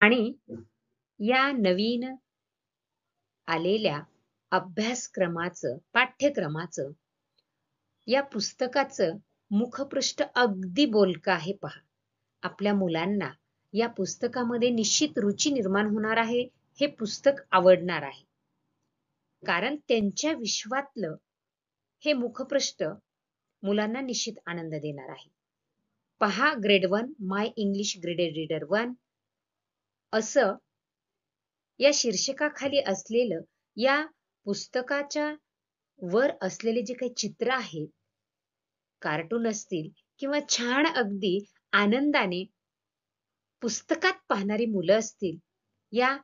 आणि या नवीन आलेल्या अभ्यासक्रमाचं, पाठ्यक्रमाचं, या पुस्तकाचं मुखपृष्ठ अगदी बोलकं आहे पहा. आपल्या मुलांना या पुस्तकामध्ये निश्चित रुची निर्माण होणार आहे. हे पुस्तक आवडणार आहे. कारण त्यांच्या विश्वातलं हे मुखपृष्ठ मुलांना निश्चित आनंद देणार आहे. पहा ग्रेड 1 माय इंग्लिश ग्रेडेड रीडर 1 असं या शीर्षकाखाली असलेलं या पुस्तकाच्या वर असलेले जे काही चित्र आहेत, कार्टून असतील किंवा छान अगदी आनंदाने पुस्तकात पाहणारी मुलं असतील, या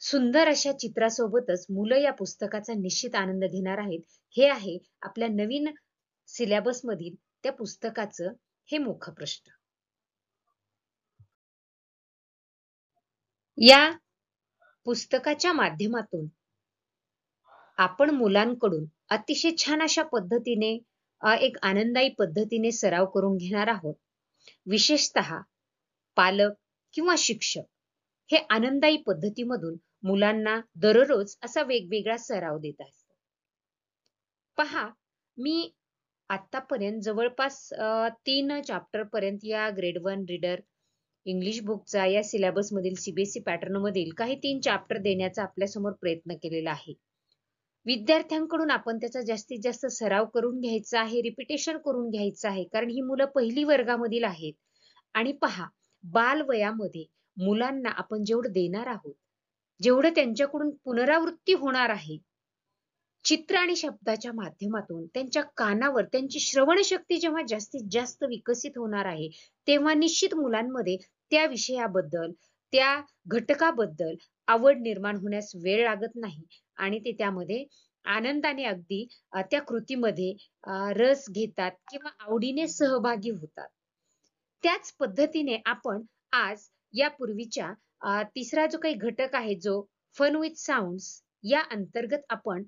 सुंदर अशा चित्रासोबतच मुलं या पुस्तकाचा निश्चित आनंद घेणार आहेत. हे आहे आपल्या नवीन सिलेबस मधील त्या पुस्तकाचं हे मुखपृष्ठ. या पुस्तकाच्या माध्यमातून आपण मुलांकडून अतिशय छान अशा पद्धतीने एक आनंददायी पद्धतीने सराव करून घेणार आहोत. विशेषतः पालक किंवा शिक्षक हे आनंददायी पद्धतीमधून मुलांना दररोज असा वेगवेगळा सराव देत असतात. पहा, मी आतापर्यंत जवळपास 3 चॅप्टर पर्यंत या ग्रेड 1 रीडर इंग्लिश बुकचा या सिलेबस मधील सीबीएसई पॅटर्न मधील काही 3 चॅप्टर देण्याचा आपल्यासमोर प्रयत्न केलेला आहे. विद्यार्थ्यांकडून आपण त्याचा जास्तीत जास्त सराव करून घ्यायचा आहे, रिपिटेशन करून घ्यायचं आहे, कारण ही मुलं पहिली वर्गामधील आहेत. आणि पहा, बालवयामध्ये मुलांना आपण जेवढं देणार आहोत, जेवढं त्यांच्याकडून पुनरावृत्ती होणार आहे, चित्र आणि शब्दाच्या माध्यमातून त्यांच्या कानावर त्यांची श्रवणशक्ती जेव्हा जास्तीत जास्त विकसित होणार आहे, तेव्हा निश्चित मुलांमध्ये त्या विषयाबद्दल, त्या घटकाबद्दल आवड निर्माण होण्यास वेळ लागत नाही आणि ते त्यामध्ये आनंदाने अगदी त्या कृतीमध्ये रस घेतात किंवा आवडीने सहभागी होतात. त्याच पद्धतीने आपण आज यापूर्वीच्या तिसरा जो काही घटक आहे, जो फन विथ साऊंड्स, या अंतर्गत आपण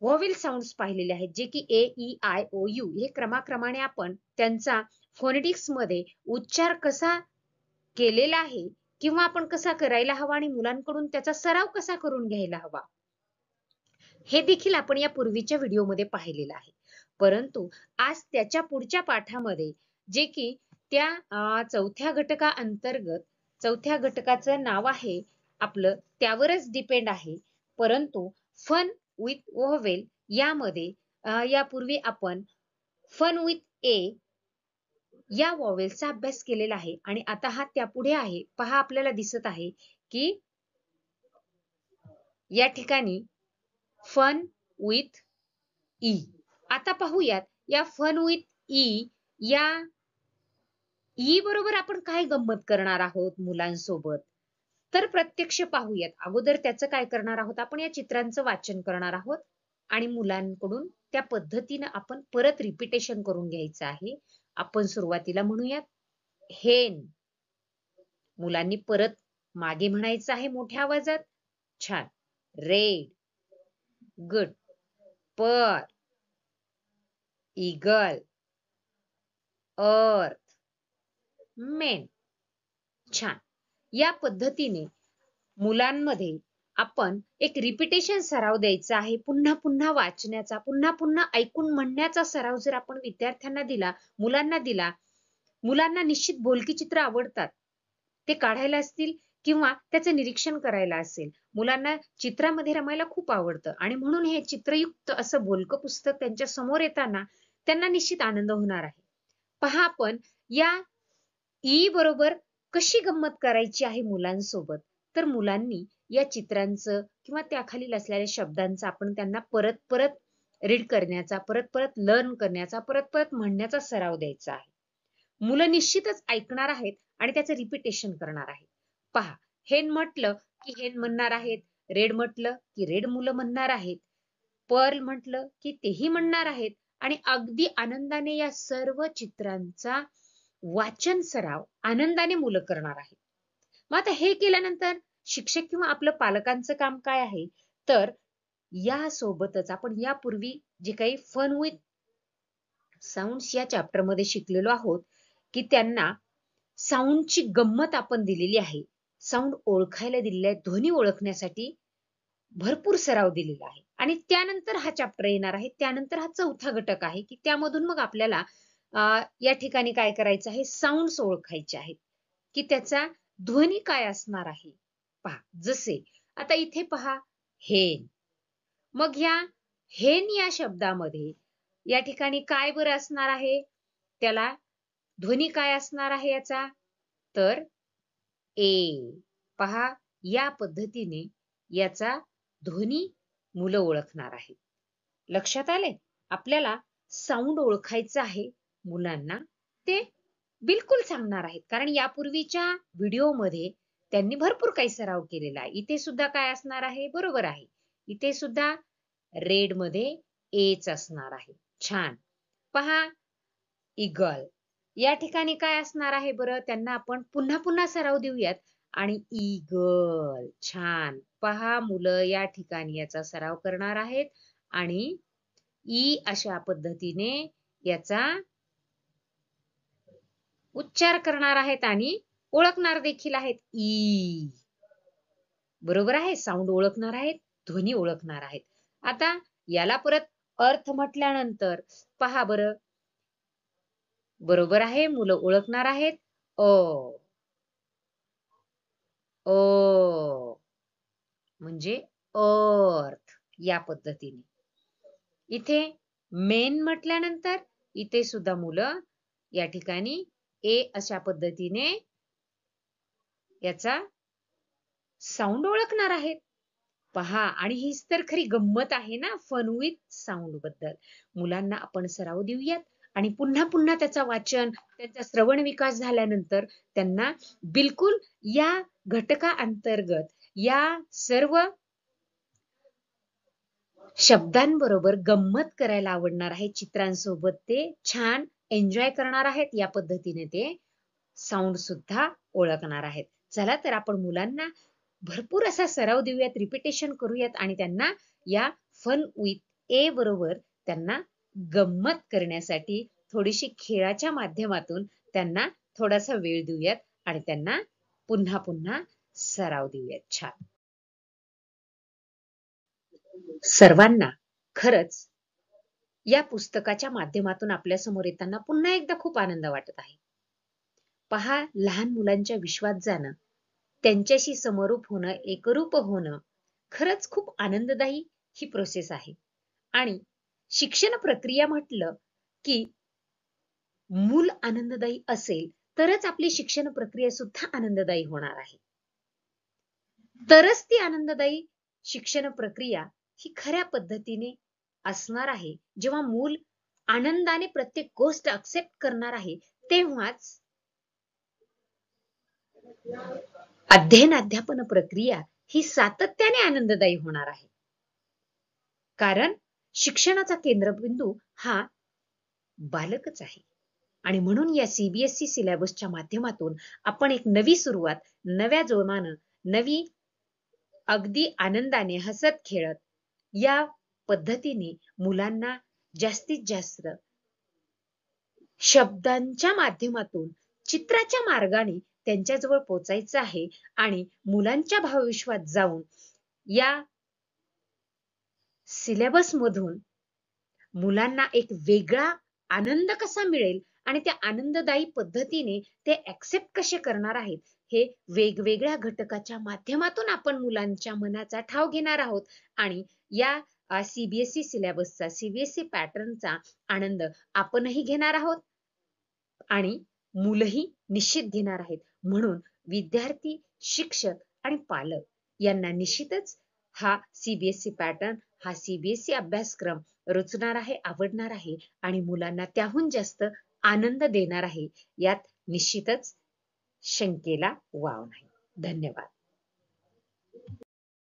व्हॉवेल साऊंड्स पाहिलेले आहेत, जे की ए, ई, आय, ओ, यू हे क्रमाक्रमाने आपण त्यांचा फोनेटिक्स मध्ये उच्चार कसा केलेला आहे किंवा आपण कसा करायला हवा आणि मुलांकडून त्याचा सराव कसा करून घ्यायला हवा, हे देखील आपण या पूर्वीच्या व्हिडिओमध्ये पाहिलेलं आहे. परंतु आज त्याच्या पुढच्या पाठामध्ये, जे की त्या चौथ्या घटका अंतर्गत, चौथ्या घटकाचं नाव आहे आपलं, त्यावरच डिपेंड आहे. परंतु फन विथ व्हॉवेल यामध्ये यापूर्वी आपण फन विथ ए या व्हॉवेलचा अभ्यास केलेला आहे आणि आता हा त्यापुढे आहे. पहा, आपल्याला दिसत आहे की या ठिकाणी फन विथ ई. आता पाहूयात या फन विथ ई या ई बरोबर आपण काय गंमत करणार आहोत मुलांसोबत, तर प्रत्यक्ष पाहूयात. अगोदर त्याचं काय करणार आहोत, आपण या चित्रांचं वाचन करणार आहोत आणि मुलांकडून त्या पद्धतीनं आपण परत रिपिटेशन करून घ्यायचं आहे. आपण सुरुवातीला म्हणूयात हेन. मुलांनी परत मागे म्हणायचं आहे मोठ्या आवाजात. छान. रेड. गुड. पर. ईगल. अर्थ. मेन. छान. या पद्धतीने मुलांमध्ये आपण एक रिपिटेशन सराव द्यायचा आहे. पुन्हा पुन्हा वाचण्याचा, पुन्हा पुन्हा ऐकून म्हणण्याचा सराव जर आपण विद्यार्थ्यांना दिला, मुलांना दिला, मुलांना निश्चित बोलकी चित्र आवडतात. ते काढायला असतील किंवा त्याचं निरीक्षण करायला असेल, मुलांना चित्रामध्ये रमायला खूप आवडतं आणि म्हणून हे चित्रयुक्त असं बोलकं पुस्तक त्यांच्या समोर येताना त्यांना निश्चित आनंद होणार आहे. पहा, आपण या ई बरोबर कशी गंमत करायची आहे मुलांसोबत, तर मुलांनी या चित्रांचं किंवा त्याखालील असलेल्या शब्दांचा आपण त्यांना परत परत रीड करण्याचा, परत परत लर्न करण्याचा, परत परत म्हणण्याचा सराव द्यायचा आहे. मुलं निश्चितच ऐकणार आहेत आणि त्याचं रिपिटेशन करणार आहेत. पहा, हेन म्हटलं की हेन म्हणणार आहेत, रेड म्हटलं की रेड मुलं म्हणणार आहेत, पर्ल म्हटलं की तेही म्हणणार आहेत आणि अगदी आनंदाने या सर्व चित्रांचा वाचन सराव आनंदाने मुलं करणार आहेत. मग आता हे केल्यानंतर शिक्षक किंवा आपलं पालकांचं काम काय आहे, तर या सोबतच आपण यापूर्वी जे काही फन विथ साऊंड्स या चॅप्टर मध्ये शिकलेलो आहोत की त्यांना साऊंडची गंमत आपण दिलेली आहे. साऊंड ओळखायला दिलेला आहे, ध्वनी ओळखण्यासाठी भरपूर सराव दिलेला आहे. आणि त्यानंतर हा चॅप्टर येणार आहे, त्यानंतर हा चौथा घटक आहे की त्यामधून मग आपल्याला या ठिकाणी काय करायचं आहे, साऊंड्स ओळखायचे आहेत की त्याचा ध्वनी काय असणार आहे. पहा, जसे आता इथे पहा हेन, मग ह्या हेन या शब्दामध्ये या ठिकाणी काय बरं असणार आहे, त्याला ध्वनी काय असणार आहे याचा, तर ए. पहा, या पद्धतीने याचा ध्वनी मुलं ओळखणार आहेत. लक्षात आले? आपल्याला साऊंड ओळखायचं आहे मुलांना, ते बिलकुल सांगणार आहेत. कारण यापूर्वीच्या व्हिडिओमध्ये त्यांनी भरपूर काही सराव केलेला आहे. इथे सुद्धा काय असणार आहे, बरोबर आहे. इथे सुद्धा रेड मध्ये एच असणार आहे. छान. पहा, इगल या ठिकाणी काय असणार आहे बरं, त्यांना आपण पुन्हा पुन्हा सराव देऊयात. आणि ईगल, छान. पहा, मुलं या ठिकाणी याचा सराव करणार आहेत आणि ई अशा पद्धतीने याचा उच्चार करणार आहेत आणि ओळखणार देखील आहेत. ई, बरोबर आहे. साऊंड ओळखणार आहेत, ध्वनी ओळखणार आहेत. आता याला परत अर्थ म्हटल्यानंतर पहा बरं, बरोबर आहे, मुलं ओळखणार आहेत अ, अ म्हणजे अर्थ, या पद्धतीने. इथे मेन म्हटल्यानंतर इथे सुद्धा मुलं या ठिकाणी ए अशा पद्धतीने याचा साऊंड ओळखणार आहेत. पहा, आणि हीच तर खरी गंमत आहे ना फन विथ साऊंड बद्दल. मुलांना आपण सराव देऊयात आणि पुन्हा पुन्हा त्याचा वाचन, त्याचा श्रवण विकास झाल्यानंतर त्यांना बिलकुल या घटका अंतर्गत या सर्व शब्दांबरोबर गंमत करायला आवडणार आहे. चित्रांसोबत ते छान एन्जॉय करणार आहेत. या पद्धतीने ते साऊंड सुद्धा ओळखणार आहेत. चला तर आपण मुलांना भरपूर असा सराव देऊयात, रिपिटेशन करूयात आणि त्यांना या फन विथ ए बरोबर त्यांना गंमत करण्यासाठी थोडीशी खेळाच्या माध्यमातून त्यांना थोडासा वेळ देऊयात आणि त्यांना पुन्हा पुन्हा सराव देऊयात. छान. सर्वांना खरंच या पुस्तकाच्या माध्यमातून आपल्या समोर येताना पुन्हा एकदा खूप आनंद वाटत आहे. पहा, लहान मुलांच्या विश्वात जाणं, त्यांच्याशी समरूप होणं, एकरूप होणं खरंच खूप आनंददायी ही प्रोसेस आहे. आणि शिक्षण प्रक्रिया म्हटलं की मूल आनंददायी असेल तरच आपली शिक्षण प्रक्रिया सुद्धा आनंददायी होणार आहे. तरच ती आनंददायी शिक्षण प्रक्रिया ही खऱ्या पद्धतीने असणार आहे. जेव्हा मूल आनंदाने प्रत्येक गोष्ट एक्सेप्ट करणार आहे, तेव्हाच अध्ययन अध्यापन प्रक्रिया ही सातत्याने आनंददायी होणार आहे. कारण शिक्षणाचा केंद्रबिंदू हा बालकच आहे. आणि म्हणून या सीबीएसई सिलेबसच्या माध्यमातून आपण एक नवी सुरुवात, नव्या जोमानं, नवी अगदी आनंदाने हसत खेळत या पद्धतीने मुलांना जास्तीत जास्त शब्दांच्या माध्यमातून, चित्राच्या मार्गाने त्यांच्याजवळ पोहोचायचं आहे आणि मुलांच्या भावविश्वात जाऊन या सिलेबस मधून मुलांना एक वेगळा आनंद कसा मिळेल आणि त्या आनंददायी पद्धतीने ते एक्सेप्ट कसे करणार आहेत, हे वेगवेगळ्या घटकाच्या माध्यमातून आपण मुलांच्या मनाचा ठाव घेणार आहोत. आणि या सीबीएसई सिलेबसचा, सीबीएसई पॅटर्नचा आनंद आपणही घेणार आहोत आणि मुलंही निश्चित घेणार आहेत. म्हणून विद्यार्थी, शिक्षक आणि पालक यांना निश्चितच हा सीबीएसई पॅटर्न, हा सीबीएसई अभ्यासक्रम रुचणार आहे, आवडणार आहे आणि मुलांना त्याहून जास्त आनंद देणार आहे. यात निश्चितच शंकेला वाव नाही. धन्यवाद.